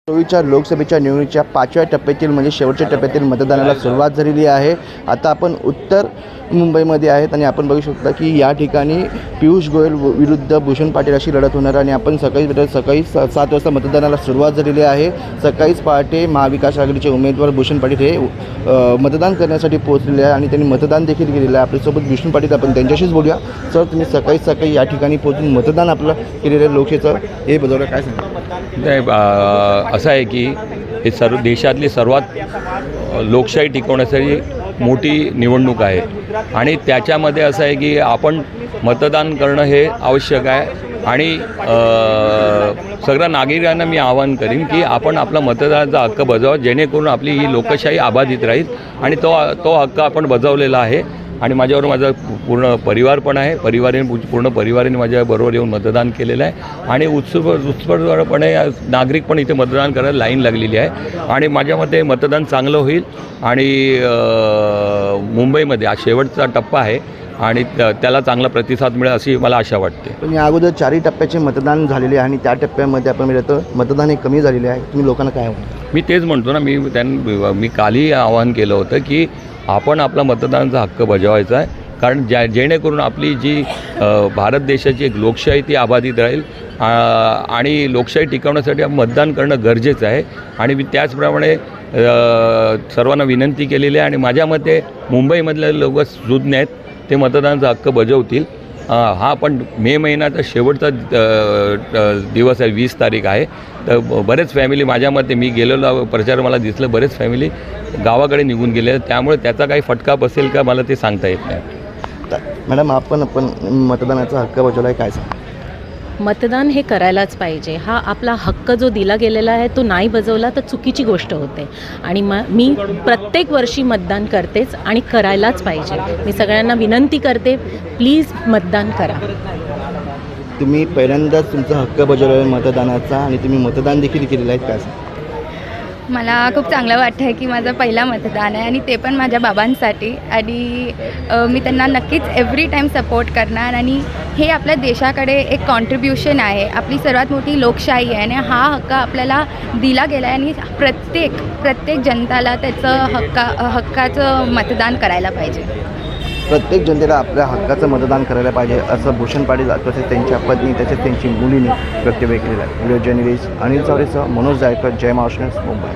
24च्या लोकसभेच्या निवडणुकीच्या 5व्या टप्प्यातील म्हणजे शेवटच्या टप्प्यातील मतदानाला सुरुवात झालेली आहे। आता आपण उत्तर मुंबईमध्ये आहेत आणि आपण बघू शकता की या ठिकाणी पियुष गोयल विरुद्ध भूषण पाटील अशी लढत होणार आणि आपण सकाळी 7 वाजता मतदानाला सुरुवात झालेली आहे। सकाळीच पहाटे महाविकास आघाडीचे उमेदवार भूषण पाटील हे मतदान करण्यासाठी पोहोचलेले आहे आणि त्यांनी मतदान देखील केलेलं आहे। आपल्यासोबत भूषण पाटील आपण त्यांच्याशीच बोलूया। सर, तुम्ही सकाळी या ठिकाणी पोहोचून मतदान आपलं केलेलं लोकशाहीचं हे बदललं काय सांगा? असं आहे की हे देशातली सर्वात लोकशाही टिकवण्यासाठी मोठी निवडणूक आहे आणि त्याच्यामध्ये असं आहे की आपण मतदान करणं हे आवश्यक आहे आणि सगळ्या नागरिकांना मी आवाहन करीन की आपण आपला मतदानाचा हक्क बजावा, जेणेकरून आपली ही लोकशाही अबाधित राहील आणि तो हक्क आपण बजावलेला आहे आणि माझ्यावर माझा पूर्ण परिवार पण आहे। पूर्ण परिवाराने माझ्याबरोबर येऊन मतदान केलेलं आहे आणि उत्स्फूर्तपणे नागरिक पण इथे मतदान करायला लाईन लागलेली आहे आणि माझ्या मते मतदान चांगलं होईल आणि मुंबईमध्ये हा शेवटचा टप्पा आहे आणि त्याला चांगला प्रतिसाद मिळेल अशी मला आशा वाटते। पण या अगोदर 4 टप्प्याचे मतदान झालेले आहे आणि त्या टप्प्यामध्ये आपण मिळतं मतदान हे कमी झालेले आहे। तुम्ही लोकांना काय म्हणता? मी तेच म्हणतो ना, मी कालही आवाहन केलं होतं की आपण आपला मतदानाचा हक्क बजावायचा आहे, कारण जेणेकरून आपली जी भारत देशाची एक लोकशाही ती अबाधित राहील आणि लोकशाही टिकवण्यासाठी आपण मतदान करणं गरजेचं आहे आणि मी त्याचप्रमाणे सर्वांना विनंती केलेली आहे आणि माझ्या मते मुंबईमधले लोक सुज्ञ आहेत, ते मतदानाचा हक्क बजावतील। हा पण मे महिन्याचा शेवटचा दिवस आहे, 20 तारीख आहे, तर बरेच फॅमिली माझ्या मते मी गेलेलो प्रचार मला दिसलं बरेच फॅमिली गावाकडे निघून गेले, त्यामुळे त्याचा काही फटका बसेल का मला ते सांगता येत नाही। मॅडम, आपण मतदानाचा हक्क बजावला आहे, काय सांगा? मतदान हे करायलाच पाहिजे। हा आपला हक्क जो दिला गेलेला आहे तो नाही बजावला तर चुकीची गोष्ट होते आणि मी प्रत्येक वर्षी मतदान करतेच आणि करायलाच पाहिजे। मी सगळ्यांना विनंती करते, प्लीज मतदान करा। तुम्ही पहिल्यांदाच तुमचा हक्क बजावला आहे मतदानाचा आणि तुम्ही मतदान देखील केलेलं आहे, काय सांगा? मला खूप चांगलं वाटतं आहे की माझं पहिला मतदान आहे आणि ते पण माझ्या बाबांसाठी आणि मी त्यांना नक्कीच एव्हरी टाईम सपोर्ट करणार आणि हे आपल्या देशाकडे एक कॉन्ट्रीब्युशन आहे, आपली सर्वात मोठी लोकशाही आहे आणि हा हक्क आपल्याला दिला गेला आहे आणि प्रत्येक जनताला त्याचं हक्काचं मतदान करायला पाहिजे। प्रत्येक जनतेला आपल्या हक्काचं मतदान करायला पाहिजे असं भूषण पाटील तसेच त्यांच्या पत्नी तसेच त्यांची मुलीने वक्तव्य केलेलं आहे। व्हिडिओ जर्नलिस्ट अनिल चौरेसह मनोज जायकर, जय महाराष्ट्र, मुंबई।